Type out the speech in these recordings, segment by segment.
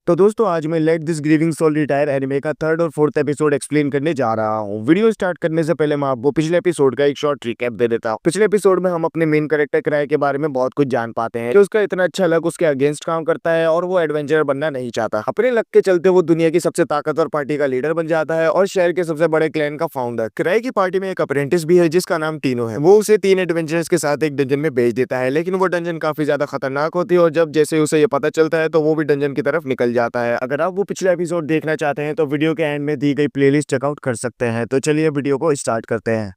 तो दोस्तों आज मैं let this grieving soul retire anime का थर्ड और फोर्थ एपिसोड एक्सप्लेन करने जा रहा हूँ। वीडियो स्टार्ट करने से पहले मैं आपको पिछले एपिसोड का एक शॉर्ट रिकैप दे देता हूँ। पिछले एपिसोड में हम अपने मेन कैरेक्टर क्राई के बारे में बहुत कुछ जान पाते हैं कि उसका इतना अच्छा लक उसके अगेंस्ट काम करता है और वो एडवेंचर बनना नहीं चाहता। अपने लक के चलते वो दुनिया की सबसे ताकतवर पार्टी का लीडर बन जाता है और शहर के सबसे बड़े क्लैन का फाउंडर। क्राई की पार्टी में एक अप्रेंटिस भी है जिसका नाम टीनो है। वो उसे 3 एडवेंचर्स के साथ एक डंजन में भेज देता है, लेकिन वो डंजन काफी ज्यादा खतरनाक होती है और जब जैसे उसे ये पता चलता है तो वो भी डंजन की तरफ निकल जाता है। अगर आप वो पिछला एपिसोड देखना चाहते हैं तो वीडियो के एंड में दी गई प्लेलिस्ट चेकआउट कर सकते हैं। तो चलिए वीडियो को स्टार्ट करते हैं।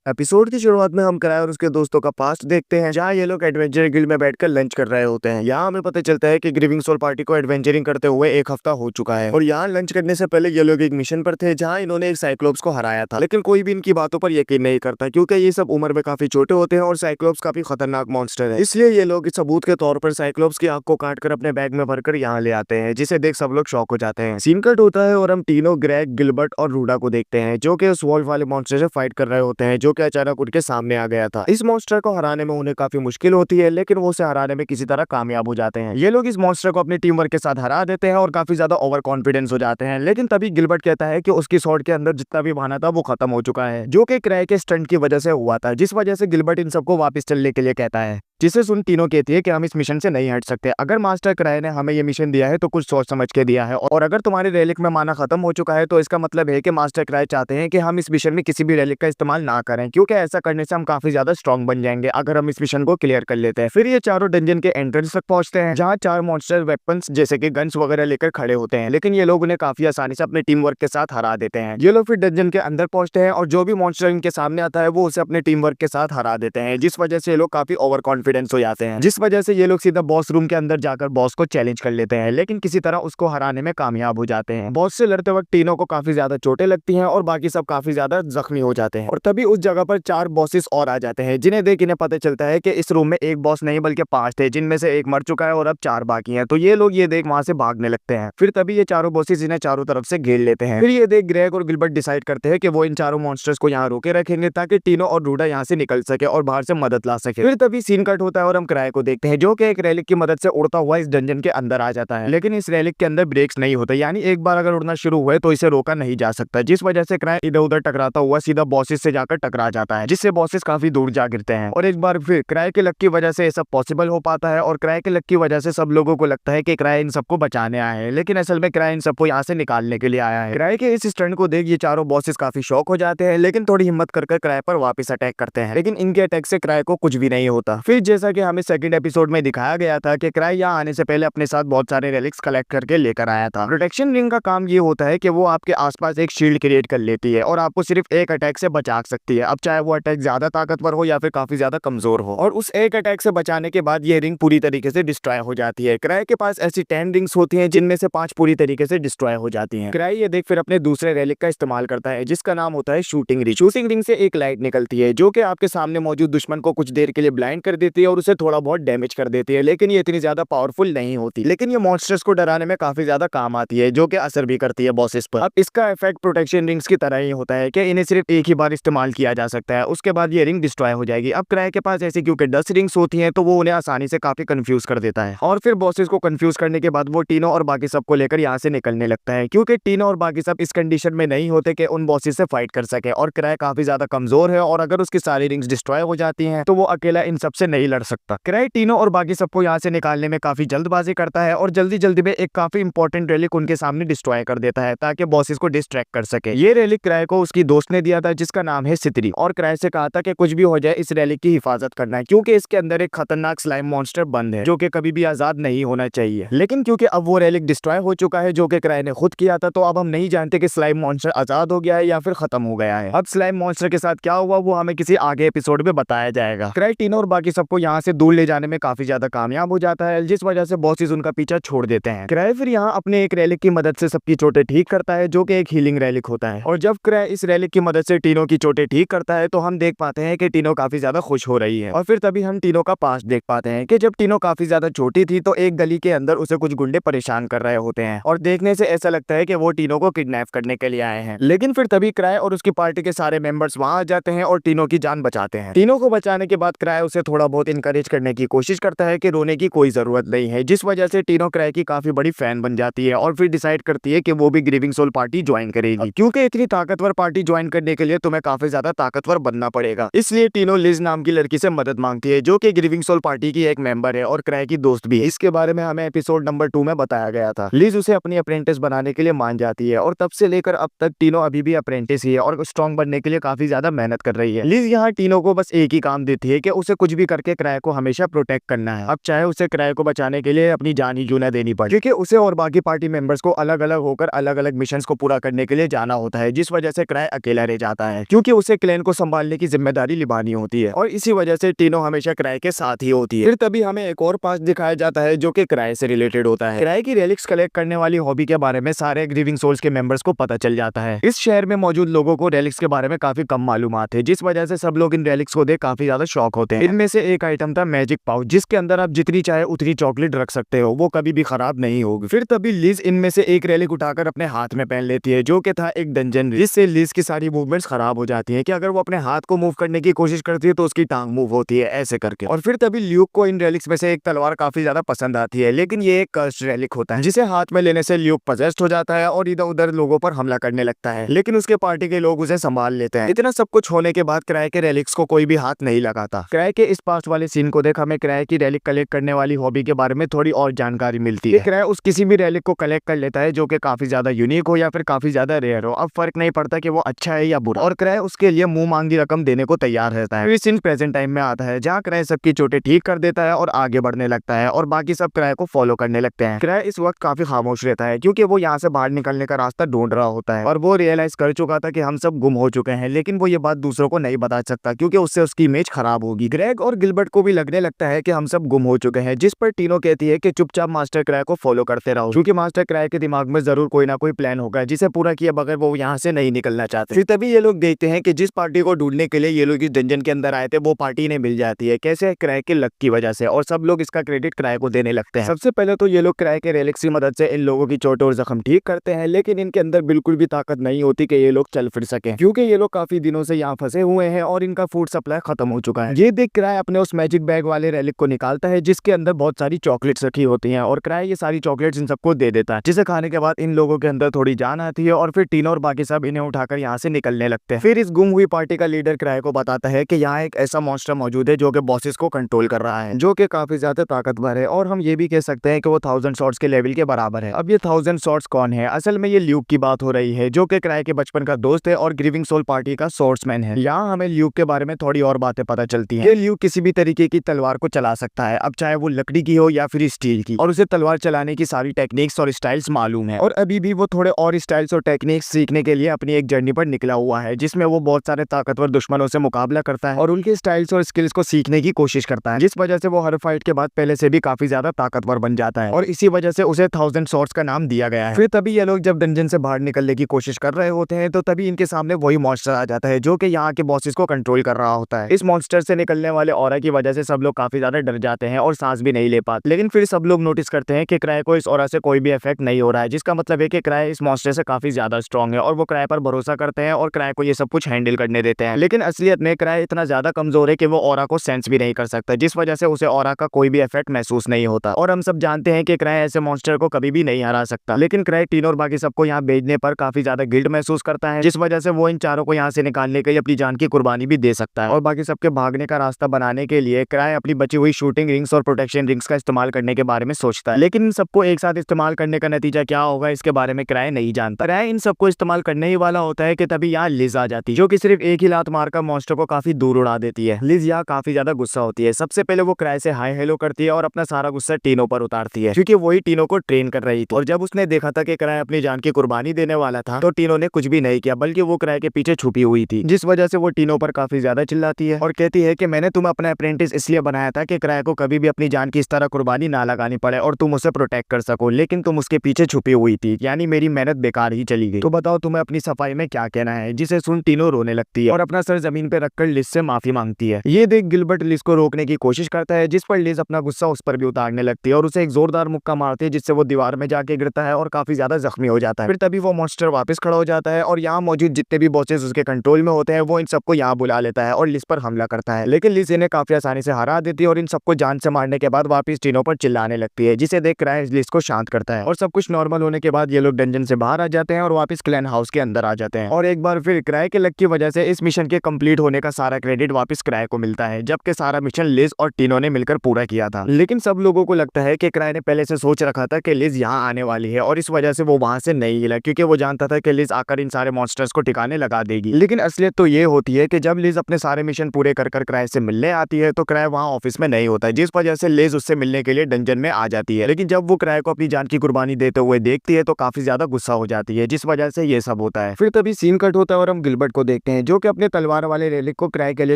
एपिसोड की शुरुआत में हम क्राई और उसके दोस्तों का पास्ट देखते हैं, जहाँ ये लोग एडवेंचर गिल्ड में बैठकर लंच कर रहे होते हैं। यहाँ हमें पता चलता है कि ग्रीविंग सोल पार्टी को एडवेंचरिंग करते हुए 1 हफ्ता हो चुका है और यहाँ लंच करने से पहले ये लोग एक मिशन पर थे जहाँ इन्होंने एक साइक्लोप्स को हराया था। लेकिन कोई भी इनकी बातों पर यकीन नहीं करता क्योंकि ये सब उम्र में काफी छोटे होते हैं और साइक्लोप्स काफी खतरनाक मॉन्स्टर है। इसलिए ये लोग इस सबूत के तौर पर साइक्लोप्स की आंख को काटकर अपने बैग में भरकर यहाँ ले आते हैं, जिसे देख सब लोग शॉक हो जाते हैं। सीन कट होता है और हम टीनो, ग्रेग, गिलबर्ट और रूडा को देखते हैं जो कि उस वॉल्फ वाले मॉन्स्टर से फाइट कर रहे होते हैं जो कि अचानक उनके सामने आ गया था। इस मॉन्स्टर को हराने में उन्हें काफी मुश्किल होती है, लेकिन वो उसे हराने में किसी तरह कामयाब हो जाते हैं। ये लोग इस मॉन्स्टर को अपनी टीम वर्क के साथ हरा देते हैं और काफी ज्यादा ओवर कॉन्फिडेंस हो जाते हैं। लेकिन तभी गिलबर्ट कहता है कि उसकी स्वॉर्ड के अंदर जितना भी बहाना था वो खत्म हो चुका है, जो कि क्राई के स्टंट की वजह से हुआ था, जिस वजह से गिलबर्ट इन सबको वापस चलने के लिए कहता है। जिसे सुन टीनो कहती है कि हम इस मिशन से नहीं हट सकते। अगर मास्टर क्राई ने हमें ये मिशन दिया है तो कुछ सोच समझ के दिया है, और अगर तुम्हारे रेलिक में माना खत्म हो चुका है तो इसका मतलब है कि मास्टर क्राई चाहते हैं कि हम इस मिशन में किसी भी रेलिक का इस्तेमाल ना करें, क्योंकि ऐसा करने से हम काफी ज्यादा स्ट्रॉन्ग बन जाएंगे अगर हम इस मिशन को क्लियर कर लेते हैं। फिर ये चारों डंजन के एंट्रेंस तक पहुंचते हैं, जहाँ 4 मॉन्स्टर वेपन्स जैसे कि गन्स वगैरह लेकर खड़े होते हैं, लेकिन ये लोग उन्हें काफी आसानी से अपने टीम वर्क के साथ हरा देते हैं। ये लोग फिर डंजन के अंदर पहुंचते हैं और जो भी मॉन्स्टर इनके सामने आता है वो उसे अपने टीम वर्क के साथ हरा देते हैं, जिस वजह से ये लोग काफी ओवर कॉन्फिडेंस हो जाते हैं, जिस वजह से ये लोग सीधा बॉस रूम के अंदर जाकर बॉस को चैलेंज कर लेते हैं, लेकिन किसी तरह उसको हराने में कामयाब हो जाते हैं। बॉस से लड़ते वक्त टीनो को काफी ज्यादा चोटें लगती हैं और बाकी सब काफी ज्यादा जख्मी हो जाते हैं। और तभी उस जगह पर 4 बॉसेस और आ जाते हैं, जिन्हें देख इन्हें पता चलता है कि इस रूम में एक बॉस नहीं बल्कि 5 थे, जिनमें से एक मर चुका है और अब 4 बाकी हैं। तो ये लोग ये देख वहां से भागने लगते हैं। फिर तभी ये चारों बॉसेस इन्हें चारों तरफ से घेर लेते हैं। फिर ये देख ग्रेग और गिलबर्ट डिसाइड करते हैं कि वो इन चारों मॉन्स्टर्स को यहाँ रोके रखेंगे ताकि टीनो और रूडा यहाँ से निकल सके और बाहर से मदद ला सके। फिर तभी सीन कट होता है और हम क्राई को देखते हैं जो कि एक रेलिक की मदद से उड़ता हुआ इस डंजन के अंदर आ जाता है, लेकिन इस रेलिक के अंदर ब्रेक्स नहीं होते, यानी एक बार अगर उड़ना शुरू हुए तो इसे रोका नहीं जा सकता, जिस वजह से क्राई इधर उधर टकराता हुआ सीधा बॉसेस से जाकर टकरा जाता है, जिससे बॉसेस काफी दूर जा गिरते हैं। और एक बार फिर क्राई के लक की वजह से ये सब पॉसिबल हो पाता है और क्राई के लक की वजह से सब लोगों को लगता है कि क्राई इन सबको बचाने आया है, लेकिन असल में क्राई इन सबको यहाँ से निकालने के लिए आया है। क्राई के इस स्टंट को देख ये चारों बॉसेस काफी शॉक हो जाते हैं, लेकिन थोड़ी हिम्मत कर क्राई पर वापस अटैक करते हैं, लेकिन इनके अटैक से क्राई को कुछ भी नहीं होता। फिर जैसा कि हमें सेकंड एपिसोड में दिखाया गया था कि क्राई यहाँ आने से पहले अपने साथ बहुत सारे रेलिक्स कलेक्ट करके लेकर आया था। प्रोटेक्शन रिंग का काम ये होता है कि वो आपके आसपास एक शील्ड क्रिएट कर लेती है और आपको सिर्फ एक अटैक से बचा सकती है, अब चाहे वो अटैक ज्यादा ताकतवर हो या फिर काफी ज्यादा कमजोर हो। और उस एक अटैक से बचाने के बाद ये रिंग पूरी तरीके से डिस्ट्रॉय हो जाती है। क्राई के पास ऐसी 10 रिंग्स होती हैं जिनमें से 5 पूरी तरीके से डिस्ट्रॉय हो जाती हैं। क्राई ये देख फिर अपने दूसरे रेलिक का इस्तेमाल करता है जिसका नाम होता है शूटिंग रिंग। शूटिंग रिंग से एक लाइट निकलती है जो कि आपके सामने मौजूद दुश्मन को कुछ देर के लिए ब्लाइंड कर देती है और उसे थोड़ा बहुत डैमेज कर देती है, लेकिन ये इतनी ज्यादा पावरफुल नहीं होती। लेकिन ये मॉन्स्टर्स को डराने में काफी ज्यादा काम आती है, जो कि असर भी करती है बॉसेस पर। अब इसका इफेक्ट प्रोटेक्शन रिंग्स की तरह ही होता है कि इन्हें सिर्फ एक ही बार इस्तेमाल किया जा सकता है, उसके बाद ये रिंग डिस्ट्रॉय हो जाएगी। अब क्राई के पास ऐसी क्योंकि 10 रिंग्स होती हैं तो वो उन्हें आसानी से काफी कंफ्यूज कर देता है, और फिर बॉसेस को कंफ्यूज करने के बाद वो टीनो और बाकी सबको लेकर यहाँ से निकलने लगता है, क्योंकि टीनो और बाकी सब इस कंडीशन में नहीं होते कि उन बॉसेस से फाइट कर सके, और क्राई काफी ज्यादा कमजोर है और अगर उसकी सारी रिंग्स डिस्ट्रॉय हो जाती हैं तो वो अकेला इन सबसे नहीं लड़ सकता। क्राई टीनो और बाकी सबको यहाँ से निकालने में काफी जल्दबाजी करता है और जल्दी जल्दी में एक काफी इंपॉर्टेंट रेलिक उनके सामने डिस्ट्रॉय कर देता है ताकि बॉसेस को डिस्ट्रैक्ट कर सके। ये रेलिक क्राई को उसकी दोस्त ने दिया था जिसका नाम है सितरी, और क्राई से कहा था कि कुछ भी हो जाए इस रेलिक की हिफाजत करना है, क्योंकि इसके अंदर एक खतरनाक स्लाइम मॉन्स्टर बंद है जो कि कभी भी आजाद नहीं होना चाहिए। लेकिन क्योंकि अब वो रेलिक डिस्ट्रॉय हो चुका है जो कि क्राई ने खुद किया था, तो अब हम नहीं जानते कि स्लाइम मॉन्स्टर आजाद हो गया है या फिर खत्म हो गया है। अब स्लाइम मॉन्स्टर के साथ क्या हुआ वो हमें किसी आगे एपिसोड में बताया जाएगा। क्राई टीनो और बाकी सबको यहाँ से दूर ले जाने में काफी ज्यादा कामयाब हो जाता है, जिस वजह से बॉसेस उनका पीछा छोड़ देते हैं। क्राई फिर यहाँ अपने एक रेलिक की मदद से सबकी चोटें ठीक करता है जो कि एक हीलिंग रेलिक होता है, और जब क्राई इस रेलिक की मदद से टीनो की चोटें ठीक करता है तो हम देख पाते हैं कि टीनो काफी ज्यादा खुश हो रही है। और फिर तभी हम टीनो का पास्ट देख पाते हैं कि जब टीनो काफी ज्यादा छोटी थी तो एक गली के अंदर उसे कुछ गुंडे परेशान कर रहे होते हैं, और देखने से ऐसा लगता है कि वो टीनो को किडनैप करने के लिए आए हैं। लेकिन फिर तभी क्राई और उसकी पार्टी के सारे मेंबर्स वहां आ जाते हैं और टीनो की जान बचाते हैं। टीनो को बचाने के बाद क्राई उसे थोड़ा बहुत बहुत इनकरेज करने की कोशिश करता है कि रोने की कोई जरूरत नहीं है, जिस वजह से टीनो क्राई की काफी बड़ी फैन बन जाती है और फिर डिसाइड करती है कि वो भी ग्रीविंग सोल पार्टी ज्वाइन करेगी, क्योंकि इतनी ताकतवर पार्टी ज्वाइन करने के लिए तुम्हें काफी ज्यादा ताकतवर बनना पड़ेगा। इसलिए टीनो लिज नाम की लड़की से मदद मांगती है, जो कि ग्रीविंग सोल पार्टी की एक मेंबर है और क्राई की दोस्त भी है। इसके बारे में हमें एपिसोड नंबर 2 में बताया गया था। लिज उसे अपनी अप्रेंटिस बनाने के लिए मान जाती है और तब से लेकर अब तक टीनो अभी भी अप्रेंटिस ही है और स्ट्रॉन्ग बनने के लिए काफी ज्यादा मेहनत कर रही है। लिज यहाँ टीनो को बस एक ही काम देती है कि उसे कुछ भी करके क्राई को हमेशा प्रोटेक्ट करना है, अब चाहे उसे क्राई को बचाने के लिए अपनी जान ही क्यों न देनी पड़े, क्योंकि उसे और बाकी पार्टी मेंबर्स को अलग अलग होकर अलग अलग मिशंस को पूरा करने के लिए जाना होता है, जिस वजह से क्राई अकेला रह जाता है क्योंकि उसे क्लैन को संभालने की जिम्मेदारी निभानी होती है और इसी वजह से टीनो हमेशा क्राई के साथ ही होती है। फिर तभी हमें एक और पास्ट दिखाया जाता है जो कि क्राई से रिलेटेड होता है। क्राई की रेलिक्स कलेक्ट करने वाली हॉबी के बारे में सारे ग्रीविंग सोल्स के मेंबर्स को पता चल जाता है। इस शहर में मौजूद लोगों को रेलिक्स के बारे में काफी कम मालूमात है, जिस वजह से सब लोग इन रेलिक्स को देख काफी ज्यादा शॉक होते हैं। इनमें से एक आइटम था मैजिक पाउच, जिसके अंदर आप जितनी चाहे उतनी चॉकलेट रख सकते हो, वो कभी भी खराब नहीं होगी। फिर तभी लिज इनमें से एक रेलिक उठाकर अपने हाथ में पहन लेती है, जो कि था एक डंजन, जिससे लिज की सारी मूवमेंट्स खराब हो जाती हैं कि अगर वो अपने हाथ को मूव करने की कोशिश करती है तो उसकी टांग मूव होती है ऐसे करके। और फिर तभी ल्यूक को इन रेलिक्स में से एक तलवार काफी ज्यादा पसंद आती है, लेकिन ये एक कर्स्ड रेलिक होता है जिसे हाथ में लेने से ल्यूक पजेस्ड हो जाता है और इधर उधर लोगों पर हमला करने लगता है, लेकिन उसके पार्टी के लोग उसे संभाल लेते हैं। इतना सब कुछ होने के बाद क्राई के रेलिक्स को कोई भी हाथ नहीं लगाता। क्राई के इस पास्ट वाले सीन को देख हमें क्राई की रेलिक कलेक्ट करने वाली हॉबी के बारे में थोड़ी और जानकारी मिलती है। क्राई उस किसी भी रेलिक को कलेक्ट कर लेता है जो कि काफी ज्यादा यूनिक हो या फिर काफी ज्यादा रेयर हो, अब फर्क नहीं पड़ता कि वो अच्छा है या बुरा, और क्राई उसके लिए मुंह मांगी रकम देने को तैयार रहता है। सीन प्रेजेंट टाइम में आता है जहाँ क्राई सबकी चोटें ठीक कर देता है और आगे बढ़ने लगता है और बाकी सब क्राई को फॉलो करने लगते हैं। क्राई इस वक्त काफी खामोश रहता है क्योंकि वो यहाँ से बाहर निकलने का रास्ता ढूंढ रहा होता है और वो रियलाइज कर चुका था कि हम सब गुम हो चुके हैं, लेकिन वो ये बात दूसरों को नहीं बता सकता क्योंकि उससे उसकी इमेज खराब होगी। ग्रेग और गिलबर्ट को भी लगने लगता है कि हम सब गुम हो चुके हैं, जिस पर टीनो कहती है कि चुपचाप मास्टर क्राई को फॉलो करते रहो, क्योंकि मास्टर क्राई के दिमाग में जरूर कोई ना कोई प्लान होगा जिसे पूरा किए बगैर वो यहाँ से नहीं निकलना चाहते। फिर तभी ये लोग देखते हैं कि जिस पार्टी को ढूंढने के लिए ये लोग इस डंजन के अंदर आए थे वो पार्टी इन्हें मिल जाती है, कैसे क्राई के लक की वजह से, और सब लोग इसका क्रेडिट क्राई को देने लगते हैं। सबसे पहले तो ये लोग क्राई के रेलिक्स की मदद से इन लोगों की चोट और जख्म ठीक करते हैं, लेकिन इनके अंदर बिल्कुल भी ताकत नहीं होती कि ये लोग चल फिर सके, क्योंकि ये लोग काफी दिनों से यहाँ फंसे हुए हैं और इनका फूड सप्लाई खत्म हो चुका है। ये देख क्राई अपने उस मैजिक बैग वाले रेलिक को निकालता है जिसके अंदर बहुत सारी चॉकलेट्स रखी होती हैं और क्राई ये सारी चॉकलेट्स इन सबको दे देता है, जिसे खाने के बाद इन लोगों के अंदर थोड़ी जान आती है और फिर टीनो और बाकी सब इन्हें उठाकर यहाँ से निकलने लगते हैं। फिर इस गुम हुई पार्टी का लीडर क्राई को बताता है कि यहाँ एक ऐसा मॉन्स्टर मौजूद है जो कि बॉसेस को कंट्रोल कर रहा है, जो कि काफी ज्यादा ताकतवर है और हम ये भी कह सकते हैं कि वो 1000 शॉट्स के लेवल के बराबर है। अब ये 1000 शॉट्स कौन है? असल में ये ल्यूक की बात हो रही है, जो कि क्राई के बचपन का दोस्त है और ग्रीविंग सोल पार्टी का सोर्समैन है। यहाँ हमें ल्यूक के बारे में थोड़ी और बातें पता चलती हैं। ये ल्यूक किसी भी तरीके की तलवार को चला सकता है, अब चाहे वो लकड़ी की हो या फिर स्टील की, और उसे तलवार चलाने की सारी टेक्निक्स और स्टाइल्स मालूम है और अभी भी वो थोड़े और स्टाइल्स और टेक्निक्स सीखने के लिए अपनी एक जर्नी पर निकला हुआ है, जिसमें वो बहुत सारे ताकतवर दुश्मनों से मुकाबला करता है और उनके स्टाइल्स और स्किल्स को सीखने की कोशिश करता है, जिस वजह से वो हर फाइट के बाद पहले से भी काफी ज्यादा ताकतवर बन जाता है और इसी वजह से उसे 1000 शॉट्स का नाम दिया गया है। फिर तभी ये लोग जब डंजन से बाहर निकलने की कोशिश कर रहे होते हैं तो तभी इनके सामने वही मॉन्स्टर आ जाता है जो कि यहाँ के बॉसेस को कंट्रोल कर रहा होता है। इस मॉन्स्टर से निकलने वाले ऑरा की वजह से सब लोग काफी ज्यादा डर जाते हैं और सांस भी नहीं ले पाते, लेकिन फिर सब लोग नोटिस करते हैं कि क्राई को इस ऑरा से कोई भी इफेक्ट नहीं हो रहा है, जिसका मतलब है कि क्राई इस मॉन्स्टर से काफी ज्यादा स्ट्रॉन्ग है और वो क्राई पर भरोसा करते हैं और क्राई को ये सब कुछ हैंडल करने देते हैं। लेकिन असलियत में क्राई इतना ज्यादा कमजोर है कि वो ऑरा को सेंस भी नहीं कर सकता, जिस वजह से उसे ऑरा का कोई भी इफेक्ट महसूस नहीं होता और हम सब जानते हैं कि क्राई ऐसे मॉन्स्टर को कभी भी नहीं हरा सकता। लेकिन क्राई टीनो और बाकी सबको यहाँ भेजने पर काफी ज्यादा गिल्ट महसूस करता है, जिस वजह से वो इन चारों को यहाँ से निकालने के लिए अपनी जान की कुर्बानी भी दे सकता है और बाकी सबके भागने का रास्ता बनाने के लिए क्राई अपनी बची हुई शूटिंग रिंग्स और प्रोटेक्शन रिंग्स का इस्तेमाल करने के बारे में सोचता है, लेकिन इन सबको एक साथ इस्तेमाल करने का नतीजा क्या होगा इसके बारे में क्राई नहीं जानता। क्राई इन सबको इस्तेमाल करने ही वाला होता है कि तभी यहाँ लिज आ जाती है, जो कि सिर्फ एक ही लात मारकर मॉन्स्टर को काफी दूर उड़ा देती है। लिज यहाँ काफी ज्यादा गुस्सा होती है। सबसे पहले वो क्राई से हाय हेलो करती है और अपना सारा गुस्सा टीनो पर उतारती है, क्योंकि वही टीनो को ट्रेन कर रही थी और जब उसने देखा था कि क्राई अपनी जान की कुर्बानी देने वाला था तो टीनो ने कुछ भी नहीं किया, बल्कि वो क्राई के पीछे छुपी हुई थी, जिस वजह से वो टीनो पर काफी ज्यादा चिल्लाती है और कहती है कि मैंने तुम्हें अपना अप्रेंटिस इसलिए बनाया था कि क्राई को कभी भी अपनी जान की इस तरह कुर्बानी ना लगानी पड़े और तुम उसे प्रोटेक्ट कर सको, लेकिन तुम उसके पीछे छुपी हुई थी, यानी मेरी मेहनत बेकार ही चली गई। तो बताओ तुम्हें अपनी सफाई में क्या कहना है? जिसे सुन टीनो रोने लगती है और अपना सर जमीन पे रखकर लिज से माफी मांगती है। ये देख गिलबर्ट लिज को रोकने की कोशिश करता है, जिस पर लिज अपना गुस्सा उस पर भी उतारने लगती है और उसे एक जोरदार मुक्का मारती है, जिससे वो दीवार में जाके गिरता है और काफी ज्यादा जख्मी हो जाता है। फिर तभी वो मॉन्स्टर वापस खड़ा हो जाता है और यहाँ मौजूद जितने भी बॉसेस उसके कंट्रोल में होते हैं वो इन सबको यहाँ बुला लेता है और लिज पर हमला करता है, लेकिन लिज इन्हें काफी काफी आसानी से हरा देती है और इन सबको जान से मारने के बाद वापस तीनों पर चिल्लाने लगती है, जिसे देख क्राई लिज को शांत करता है और सब कुछ नॉर्मल होने के बाद ये लोग डंजन से बाहर आ जाते हैं और वापस क्लैन हाउस के अंदर आ जाते हैं। और एक बार फिर क्राई के लक की वजह से इस मिशन के कंप्लीट होने का सारा क्रेडिट वापस क्राई को मिलता है, जबकि सारा मिशन लिज और टीनो ने मिलकर पूरा किया था। लेकिन सब लोगों को लगता है कि क्राई ने पहले से सोच रखा था कि लिज यहाँ आने वाली है और इस वजह से वो वहां से नहीं हिला, क्योंकि वो जानता था कि लिज आकर इन सारे मॉन्स्टर्स को ठिकाने लगा देगी। लेकिन असलियत तो ये होती है कि जब लिज अपने सारे मिशन पूरे कर क्राई से मिलने आती है तो क्राई वहां ऑफिस में नहीं होता है, जिस वजह से लिज उससे मिलने के लिए डंजन में आ जाती है। लेकिन जब वो क्राई को अपनी जान की कुर्बानी देते हुए देखती है तो काफी ज्यादा गुस्सा हो जाती है, जिस वजह से ये सब होता है। फिर तभी सीन कट होता है और हम गिलबर्ट को देखते हैं, जो कि अपने तलवार वाले रेलिक को क्राई के लिए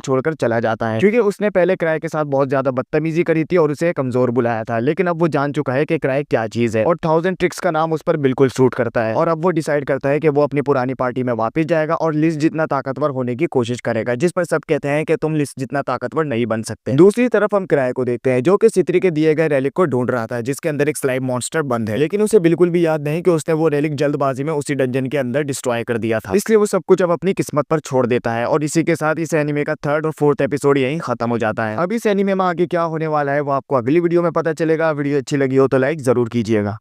छोड़कर चला जाता है, क्योंकि उसने पहले क्राई के साथ बहुत ज्यादा बदतमीजी करी थी और उसे कमजोर बुलाया था। लेकिन अब वो जान चुका है कि क्राई क्या चीज है और 1000 ट्रिक्स का नाम उस पर बिल्कुल सूट करता है। और अब वो डिसाइड करता है कि वो अपनी पुरानी पार्टी में वापस जाएगा और लिज जितना ताकतवर होने की कोशिश करेगा, जिस पर सब कहते हैं कि तुम लिज जितना ताकतवर नहीं बन सकते। दूसरी तरफ हम क्राई को देखते हैं, जो कि सित्री के दिए गए रेलिक को ढूंढ रहा था, जिसके अंदर एक स्लाइम मॉन्स्टर बंद है, लेकिन उसे बिल्कुल भी याद नहीं कि उसने वो रेलिक जल्दबाजी में उसी डंजन के अंदर डिस्ट्रॉय कर दिया था। इसलिए वो सब कुछ अब अपनी किस्मत पर छोड़ देता है और इसी के साथ इस एनिमे का 3rd और 4th एपिसोड यहीं खत्म हो जाता है। अब इस एनिमे में आगे क्या होने वाला है वो आपको अगली वीडियो में पता चलेगा। वीडियो अच्छी लगी हो तो लाइक जरूर कीजिएगा।